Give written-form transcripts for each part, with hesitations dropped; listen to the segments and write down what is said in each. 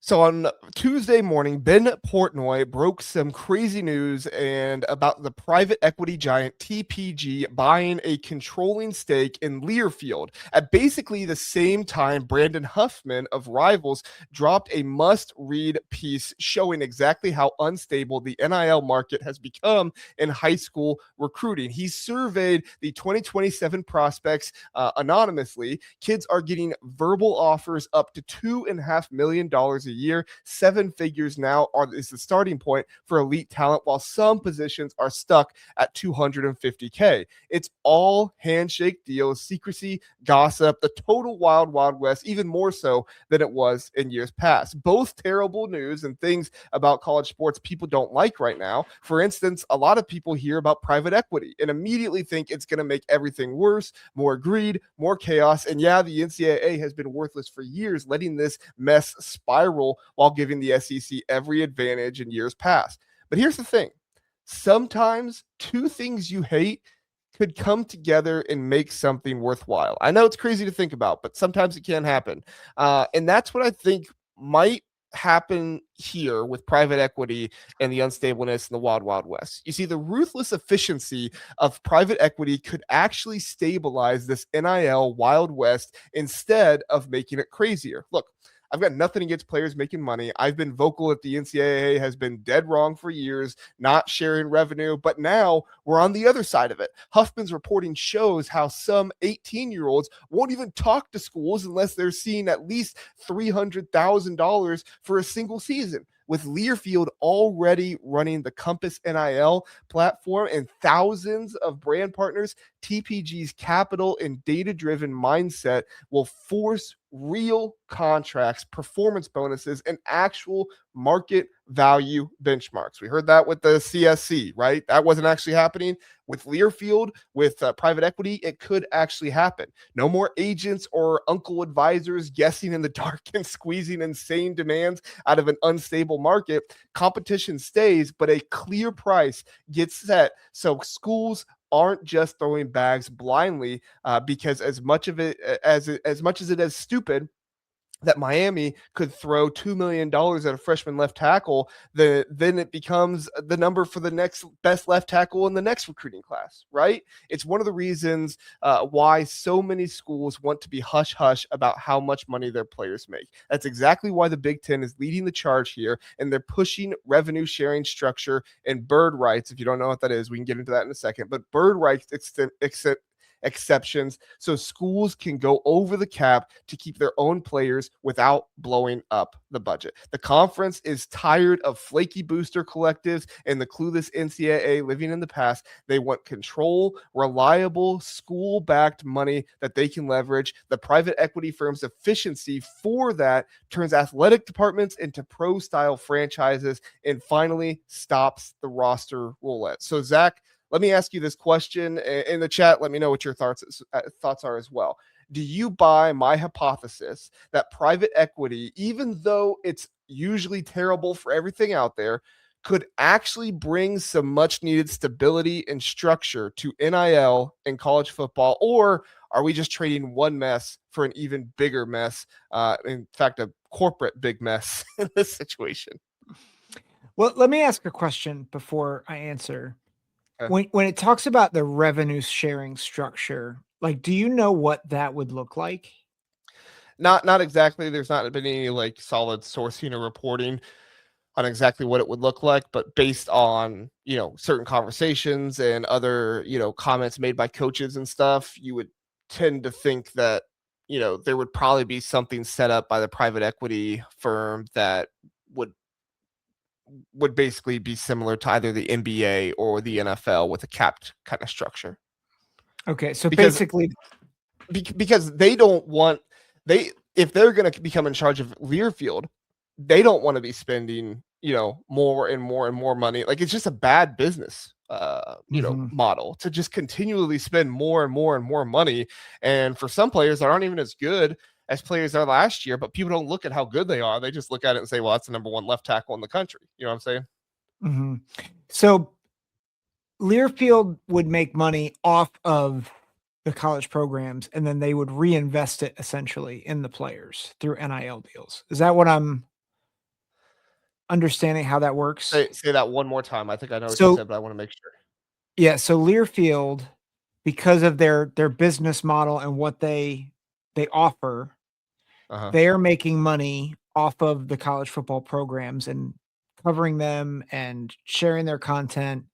So on Tuesday morning, Ben Portnoy broke some crazy news and about the private equity giant TPG buying a controlling stake in Learfield. At basically the same time, Brandon Huffman of Rivals dropped a must-read piece showing exactly how unstable the NIL market has become in high school recruiting. He surveyed the 2027 prospects anonymously. Kids are getting verbal offers up to $2.5 million a year. Seven figures now is the starting point for elite talent, while some positions are stuck at 250K. It's all handshake deals, secrecy, gossip, the total wild, wild west, even more so than it was in years past. Both terrible news and things about college sports people don't like right now. For instance, a lot of people hear about private equity and immediately think it's going to make everything worse, more greed, more chaos. And yeah, the NCAA has been worthless for years, letting this mess spiral while giving the SEC every advantage in years past. But here's the thing: sometimes two things you hate could come together and make something worthwhile. I know it's crazy to think about, but sometimes it can happen. And that's what I think might happen here with private equity and the unstableness in the wild, wild west. You see, the ruthless efficiency of private equity could actually stabilize this NIL wild west instead of making it crazier. Look, I've got nothing against players making money. I've been vocal that the NCAA has been dead wrong for years, not sharing revenue, but now we're on the other side of it. Huffman's reporting shows how some 18-year-olds won't even talk to schools unless they're seeing at least $300,000 for a single season. With Learfield already running the Compass NIL platform and thousands of brand partners, TPG's capital and data-driven mindset will force real contracts, performance bonuses, and actual market value benchmarks. We heard that with the CSC, right? That wasn't actually happening. With Learfield, with private equity, it could actually happen. No more agents or uncle advisors guessing in the dark and squeezing insane demands out of an unstable market. Competition stays, but a clear price gets set so schools aren't just throwing bags blindly, because as much as it is stupid that Miami could throw $2 million at a freshman left tackle, then it becomes the number for the next best left tackle in the next recruiting class, right? It's one of the reasons why so many schools want to be hush hush about how much money their players make. That's exactly why the Big Ten is leading the charge here, and they're pushing revenue sharing structure and bird rights. If you don't know what that is, we can get into that in a second. But bird rights exceptions so schools can go over the cap to keep their own players without blowing up the budget. The conference is tired of flaky booster collectives and the clueless NCAA living in the past. They want control, reliable, school-backed money that they can leverage. The private equity firm's efficiency for that turns athletic departments into pro-style franchises and finally stops the roster roulette. So, Zach, let me ask you this question in the chat. Let me know what your thoughts are as well. Do you buy my hypothesis that private equity, even though it's usually terrible for everything out there, could actually bring some much needed stability and structure to NIL and college football? Or are we just trading one mess for an even bigger mess? In fact, a corporate big mess in this situation. Well, let me ask a question before I answer. Okay. When it talks about the revenue sharing structure, like, do you know what that would look like? Not exactly. There's not been any like solid sourcing or reporting on exactly what it would look like, but based on, certain conversations and other, comments made by coaches and stuff, you would tend to think that, there would probably be something set up by the private equity firm that would would basically be similar to either the NBA or the NFL with a capped kind of structure. Okay, so Because basically, because they don't want they if they're going to become in charge of Learfield, they don't want to be spending, more and more and more money. Like, it's just a bad business Mhm. model to just continually spend more and more and more money. And for some players that aren't even as good as players are last year, but people don't look at how good they are. They just look at it and say, well, that's the number one left tackle in the country. You know what I'm saying? Mhm. So Learfield would make money off of the college programs, and then they would reinvest it essentially in the players through NIL deals. Is that what I'm understanding how that works. Say that one more time. I think I know what you So said, but I want to make sure. yeah, so Learfield, because of their business model and what they offer, Uh-huh. they are making money off of the college football programs and covering them and sharing their content.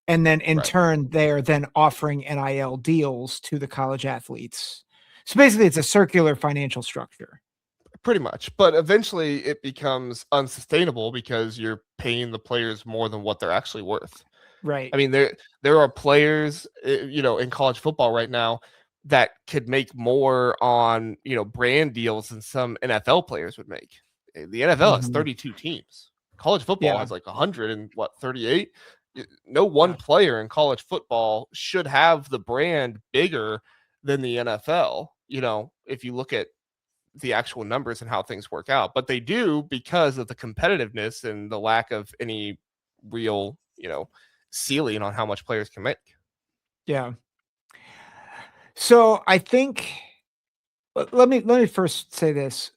And then in Right. turn, they're then offering NIL deals to the college athletes. So basically, it's a circular financial structure. Pretty much. But eventually it becomes unsustainable because you're paying the players more than what they're actually worth. Right. I mean, there are players, in college football right now that could make more on, brand deals than some NFL players would make. The NFL has Mhm. 32 teams. College football Yeah. has like 100 and what, 38? No one Yeah. player in college football should have the brand bigger than the NFL, if you look at the actual numbers and how things work out. But they do because of the competitiveness and the lack of any real, ceiling on how much players can make. Yeah. So I think let me first say this.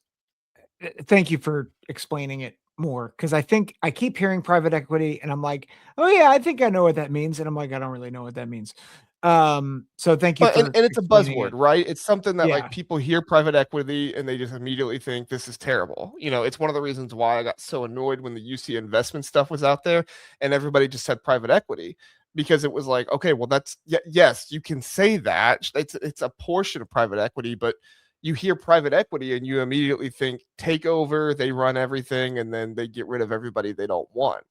Thank you for explaining it more because I think I keep hearing private equity and I'm like, oh yeah, I think I know what that means, and I'm like, I don't really know what that means. So thank you But for and it's a explaining buzzword, it. right? It's something that like Yeah. people hear private equity and they just immediately think this is terrible. It's one of the reasons why I got so annoyed when the UC investment stuff was out there and everybody just said private equity because it was like, okay, well that's yes, you can say that. It's a portion of private equity, but you hear private equity and you immediately think takeover, they run everything and then they get rid of everybody they don't want.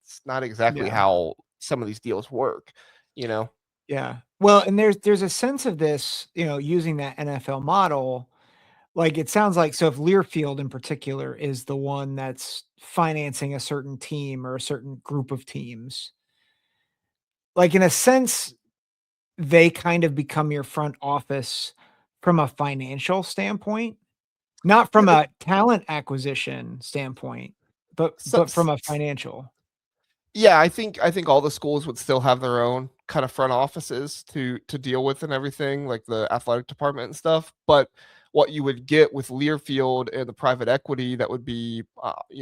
It's not exactly Yeah. how some of these deals work, you know. Yeah. Well, and there's a sense of this, using that NFL model. Like it sounds like so if Learfield in particular is the one that's financing a certain team or a certain group of teams, like in a sense, they kind of become your front office from a financial standpoint, not Yeah, from a talent acquisition standpoint, but so, but from a financial. yeah, I think all the schools would still have their own kind of front offices to deal with and everything, like the athletic department and stuff. But what you would get with Learfield and the private equity that would be,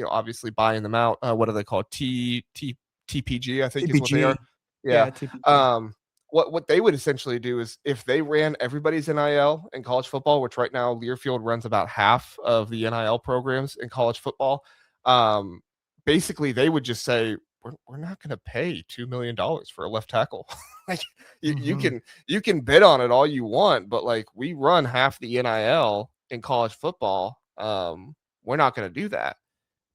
obviously buying them out. What are they called? TPG, I think is what they are. TPG. Yeah. Yeah, TPG. Um, what they would essentially do is if they ran everybody's NIL in college football, which right now Learfield runs about half of the NIL programs in college football. Um, Basically they would just say we're not going to pay $2 million for a left tackle. Like Mhm. you can bid on it all you want, but like we run half the NIL in college football. We're not going to do that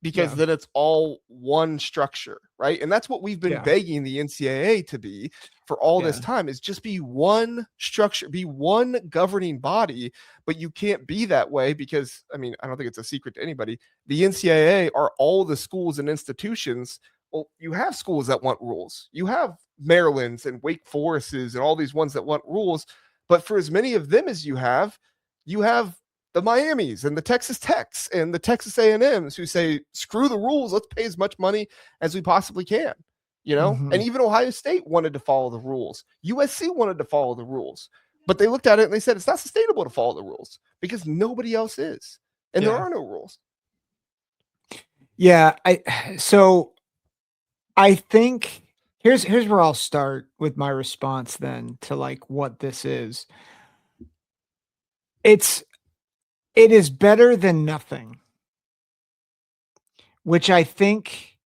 because Yeah. then it's all one structure, right? And that's what we've been Yeah. begging the NCAA to be for all this Yeah. time is just be one structure, be one governing body, but you can't be that way because I mean, I don't think it's a secret to anybody. The NCAA are all the schools and institutions. Well, you have schools that want rules. You have Maryland's and Wake Forest's and all these ones that want rules, but for as many of them as you have the Miamis and the Texas Techs and the Texas A&Ms who say, screw the rules, let's pay as much money as we possibly can, And Mhm. even Ohio State wanted to follow the rules. USC wanted to follow the rules, but they looked at it and they said it's not sustainable to follow the rules because nobody else is, and there Yeah. are no rules. Yeah, so I think here's where I'll start with my response then to like what this is. It's it is better than nothing, which I think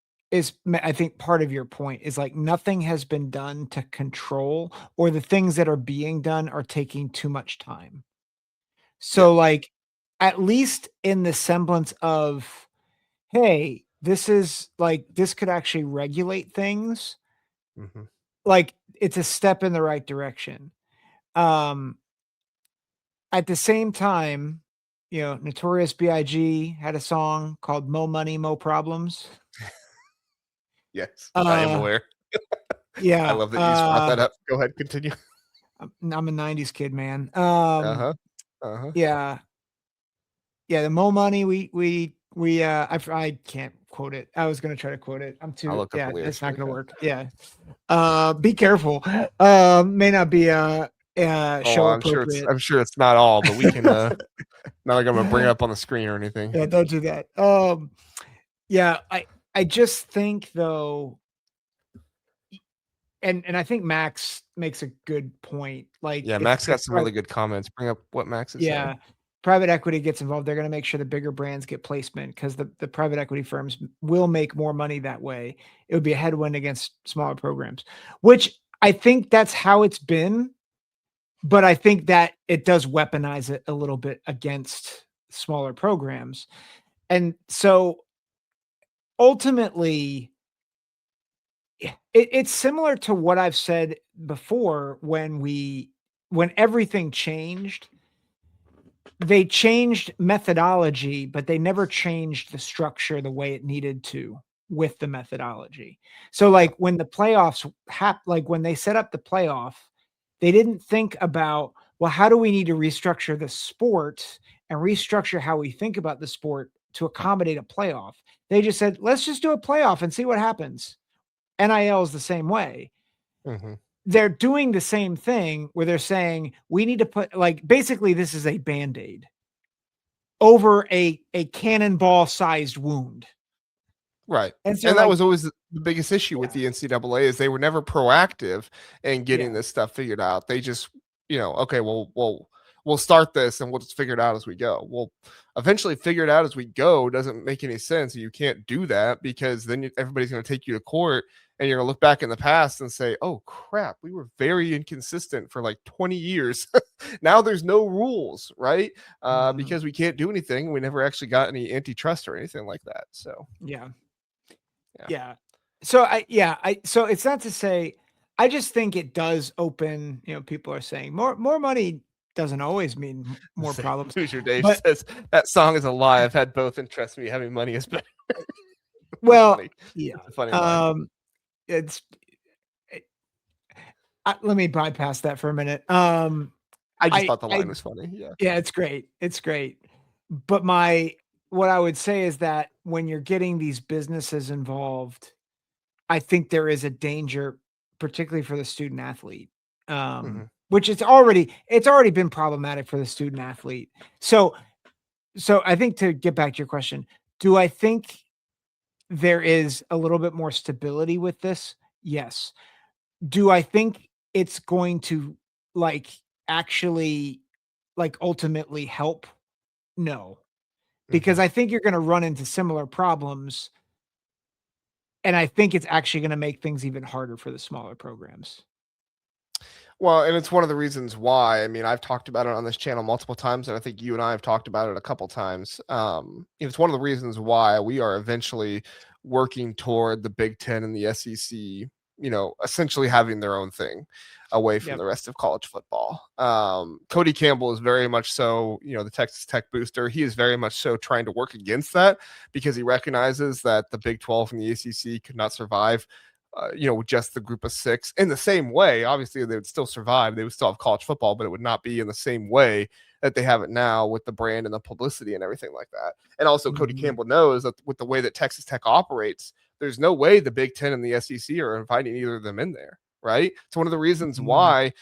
part of your point is like nothing has been done to control or the things that are being done are taking too much time. Yeah. So like at least in the semblance of hey, this could actually regulate things. Mm-hmm. Like it's a step in the right direction. Um, at the same time, Notorious B.I.G. had a song called "Mo Money, Mo Problems." Yes, I am Uh, aware. I yeah, love that you just brought that up. Go ahead, continue. I'm a '90s kid, man. Uh huh. Uh huh. Yeah, yeah, the Mo Money. I can't quote it. I was gonna try to quote it. I'll look up the It's lyrics for not you. gonna work. Yeah. Be careful. May not be Oh, show appropriate. I'm sure it's not all, but we can. Not like I'm gonna bring it up on the screen or anything. Yeah, don't do that. Yeah, I just think though, and I think Max makes a good point. Like Yeah, if Max the got some really good comments. Bring up what Max is yeah, saying. private equity gets involved, they're going to make sure the bigger brands get placement because the private equity firms will make more money that way. It would be a headwind against smaller programs, which I think that's how it's been. But I think that it does weaponize it a little bit against smaller programs. And so ultimately, it's similar to what I've said before when everything changed. They changed methodology, but they never changed the structure the way it needed to with the methodology. So, Yeah. like, when the playoffs like, when they set up the playoff, they didn't think about, "Well, how do we need to restructure the sport and restructure how we think about the sport to accommodate a playoff?" They just said, "Let's just do a playoff and see what happens." NIL is the same way. Mhm. They're doing the same thing where they're saying, "We need to put" like, basically, this is a Band-Aid over a cannonball-sized wound. Right. And so, And that like was always the biggest issue with yeah, the NCAA is they were never proactive in getting yeah, this stuff figured out. They just, okay, well, we'll start this and we'll just figure it out as we go. Well, eventually figure it out as we go doesn't make any sense. You can't do that because then everybody's going to take you to court and you're going to look back in the past and say, "Oh crap, we were very inconsistent for like 20 years." Now there's no rules, right? mhm, Because we can't do anything. We never actually got any antitrust or anything like that. So, yeah, yeah. yeah. So it's not to say I just think it does open, people are saying more money doesn't always mean more Say, problems, Hoosier Dave but says that song is a lie. I've had both, and trust me, having money is better. It's a well, funny, yeah, it's a funny line. um, it's eh, let me bypass that for a minute. I just I thought the I line was funny. Yeah. Yeah, it's great. It's great. But what I would say is that when you're getting these businesses involved, I think there is a danger, particularly for the student athlete. Mhm. Which it's already been problematic for the student athlete. So I think to get back to your question, do I think there is a little bit more stability with this? Yes. Do I think it's going to like actually like ultimately help? No. Because Mhm. I think you're gonna run into similar problems, and I think it's actually gonna make things even harder for the smaller programs. Well, and it's one of the reasons why. I mean, I've talked about it on this channel multiple times, and I think you and I have talked about it a couple times. It's one of the reasons why we are eventually working toward the Big Ten and the SEC, essentially having their own thing away from Yep. the rest of college football. Cody Campbell is very much so, the Texas Tech booster. He is very much so trying to work against that because he recognizes that the Big 12 and the ACC could not survive just the group of six in the same way. Obviously, they would still survive. They would still have college football, but it would not be in the same way that they have it now with the brand and the publicity and everything like that. And also, Cody Mhm. Campbell knows that with the way that Texas Tech operates, there's no way the Big Ten and the SEC are inviting either of them in there, right? It's one of the reasons Mhm. why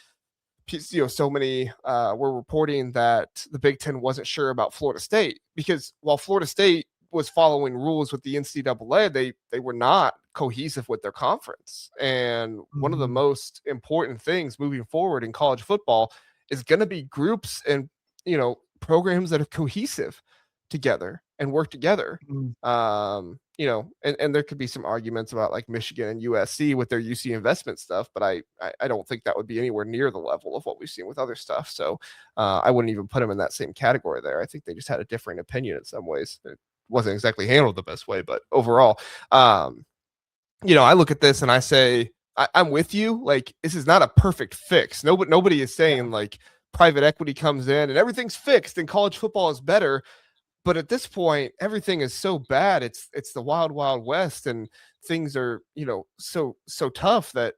so many were reporting that the Big Ten wasn't sure about Florida State because while Florida State was following rules with the NCAA, they were not cohesive with their conference. And one of the Mhm. most important things moving forward in college football is going to be groups and programs that are cohesive together and work together. Mhm. And there could be some arguments about like Michigan and USC with their UC investment stuff, but I don't think that would be anywhere near the level of what we've seen with other stuff. So I wouldn't even put them in that same category there. I think they just had a differing opinion in some ways. It wasn't exactly handled the best way, but overall, I look at this and I say, I'm with you. Like, this is not a perfect fix. Nobody is Yeah. saying like private equity comes in and everything's fixed and college football is better, but at this point everything is so bad. It's the wild west, and things are so tough that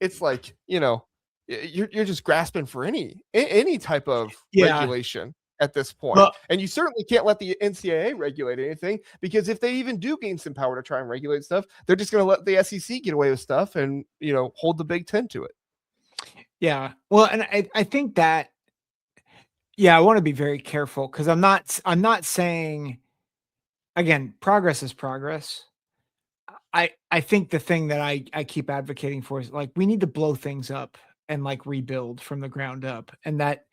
it's like you're just grasping for any type of Yeah. regulation at this point. Well, And you certainly can't let the NCAA regulate anything, because if they even do gain some power to try and regulate stuff, they're just going to let the SEC get away with stuff and hold the Big Ten to it. yeah. Well, and I think that yeah, I wanna be very careful because I'm not saying again, progress is progress. I think the thing that I keep advocating for is like we need to blow things up and like rebuild from the ground up, and that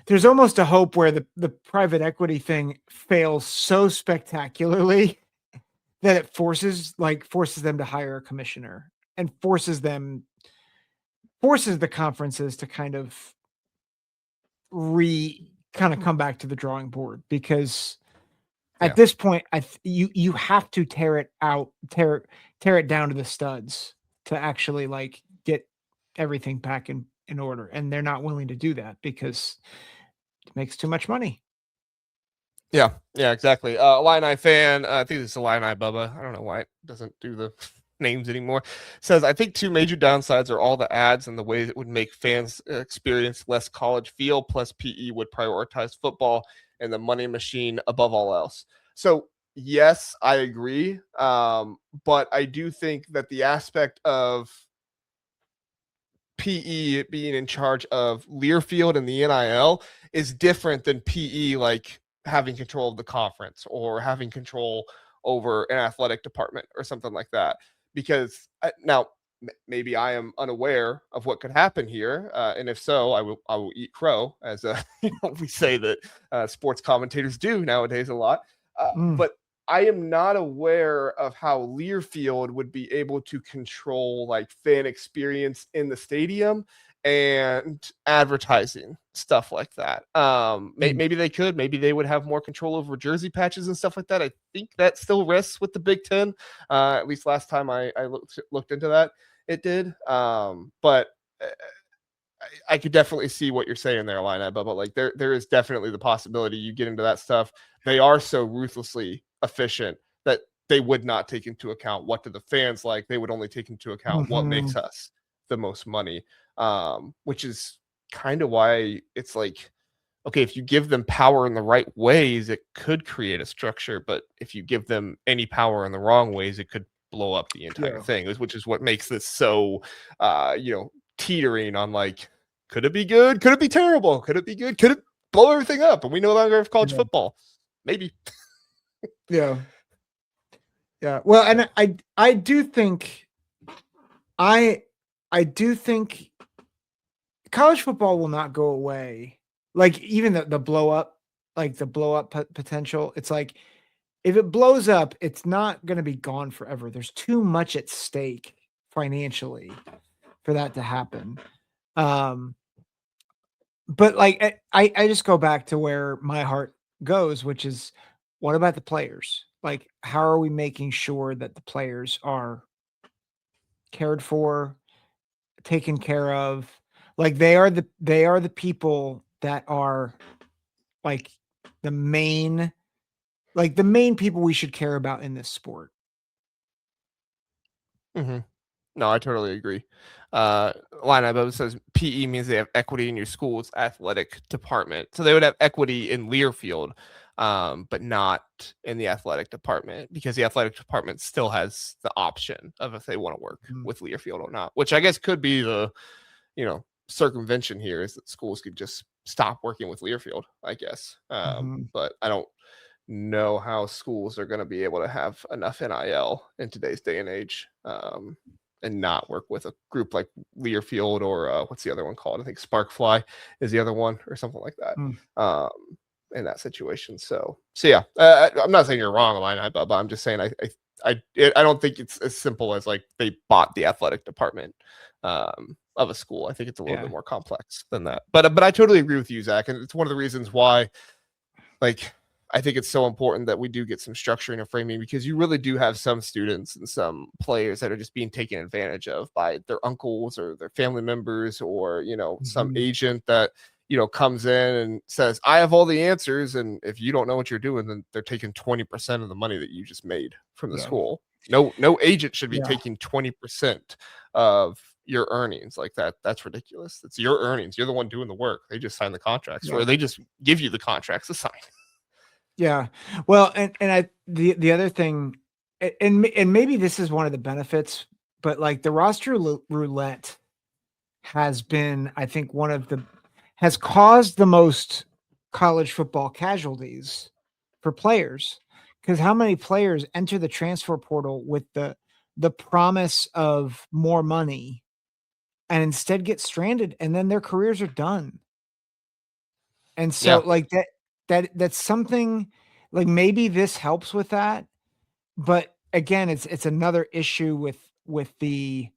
there's almost a hope where the private equity thing fails so spectacularly that it forces them to hire a commissioner and forces the conferences to kind of come back to the drawing board, because Yeah. at this point you have to tear it down to the studs to actually like get everything back in order, and they're not willing to do that because it makes too much money. Yeah, yeah, exactly. Illini fan, I think it's Illini Bubba. I don't know why it doesn't do the names anymore. Says, I think two major downsides are all the ads and the ways it would make fans experience less college feel, plus PE would prioritize football and the money machine above all else. So, yes, I agree. But I do think that the aspect of PE being in charge of Learfield and the NIL is different than PE like having control of the conference or having control over an athletic department or something like that. Because now maybe I am unaware of what could happen here, and if so, I will eat crow, as we say that sports commentators do nowadays a lot. But I am not aware of how Learfield would be able to control like fan experience in the stadium and advertising stuff like that. Maybe they could. Maybe they would have more control over jersey patches and stuff like that. I think that still rests with the Big Ten. At least last time I looked into that, it did. But I could definitely see what you're saying there, Line but like there is definitely the possibility you get into that stuff. They are so ruthlessly efficient that they would not take into account what do the fans like. They would only take into account what makes us the most money, which is kind of why it's like, okay, if you give them power in the right ways, it could create a structure. But if you give them any power in the wrong ways, it could blow up the entire thing, which is what makes this so, teetering on like, could it be good? Could it be terrible? Could it be good? Could it blow everything up? And we no longer have college football. Maybe. Yeah. Yeah. Well, and I do think I do think college football will not go away. Like even the blow up, potential. It's like if it blows up, it's not going to be gone forever. There's too much at stake financially for that to happen. But like I just go back to where my heart goes, which is what about the players? Like, how are we making sure that the players are cared for, taken care of? Like they are the people that are like the main the main people we should care about in this sport. Mm-hmm. No, I totally agree. Line above says PE means they have equity in your school's athletic department. So they would have equity in Learfield, but not in the athletic department because the athletic department still has the option of if they want to work with Learfield or not, which I guess could be the, circumvention here is that schools could just stop working with Learfield, I guess. But I don't know how schools are going to be able to have enough NIL in today's day and age. And not work with a group like Learfield or what's the other one called? I think Sparkfly is the other one or something like that. In that situation. So yeah, I'm not saying you're wrong, Line, but I'm just saying I don't think it's as simple as like they bought the athletic department of a school. I think it's a little bit more complex than that. But I totally agree with you, Zach, and it's one of the reasons why, like, I think it's so important that we do get some structuring and framing because you really do have some students and some players that are just being taken advantage of by their uncles or their family members or, some agent that, comes in and says, I have all the answers. And if you don't know what you're doing, then they're taking 20% of the money that you just made from the school. No agent should be taking 20% of your earnings like that. That's ridiculous. It's your earnings. You're the one doing the work. They just sign the contracts or they just give you the contracts to sign. Yeah. Well, and the other thing, and maybe this is one of the benefits, but like the roster roulette has been, I think, has caused the most college football casualties for players Because how many players enter the transfer portal with the promise of more money and instead get stranded and then their careers are done. And so Yeah. like that's something like maybe this helps with that, but again, it's another issue with the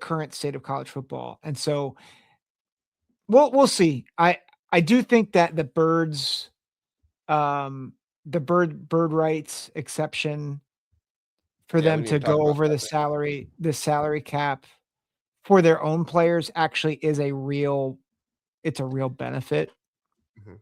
current state of college football. And so we'll see. I do think that um the bird rights exception for Yeah, we them need to to talk go about over that. the salary cap for their own players actually is it's a real benefit. Mhm.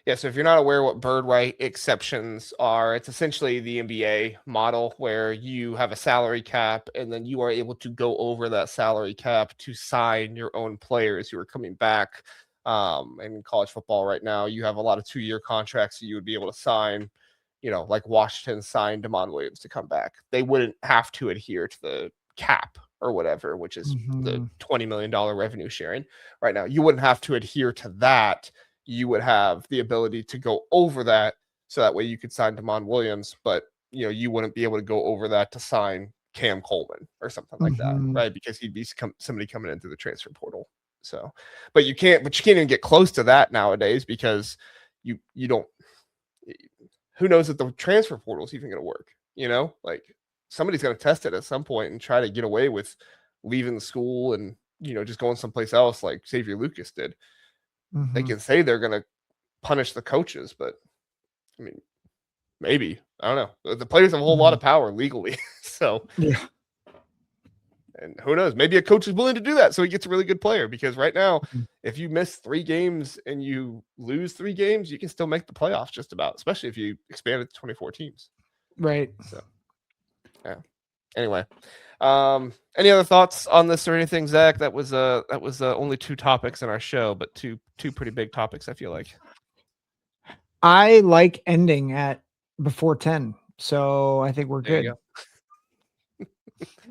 Yeah, so if you're not aware what bird right exceptions are, it's essentially the NBA model where you have a salary cap and then you are able to go over that salary cap to sign your own players who are coming back. In college football right now, you have a lot of 2-year contracts that you would be able to sign, like Washington signed Damon Williams to come back. They wouldn't have to adhere to the cap or whatever, which is the Mhm. $20 million revenue sharing right now. You wouldn't have to adhere to that. You would have the ability to go over that, so that way you could sign Damon Williams, but you wouldn't be able to go over that to sign Cam Coleman or something like that, Mhm. right? Because he'd be somebody coming into the transfer portal. So, but you can't even get close to that nowadays because you don't. Who knows if the transfer portal is even going to work? Like somebody's going to test it at some point and try to get away with leaving the school and just going someplace else, like Xavier Lucas did. They Mhm. can say they're going to punish the coaches, but I mean, maybe. I don't know. The players have a whole lot Mhm. of power legally. So, Yeah. and who knows? Maybe a coach is willing to do that so he gets a really good player, because right now, Mhm. if you miss 3 games and you lose 3 games, you can still make the playoffs just about, especially if you expand it to 24 teams. Right. So, yeah. Anyway, any other thoughts on this or anything, Zach? That was only 2 topics in our show, but two pretty big topics, I feel like. I like ending at before 10, so I think we're There you good. go.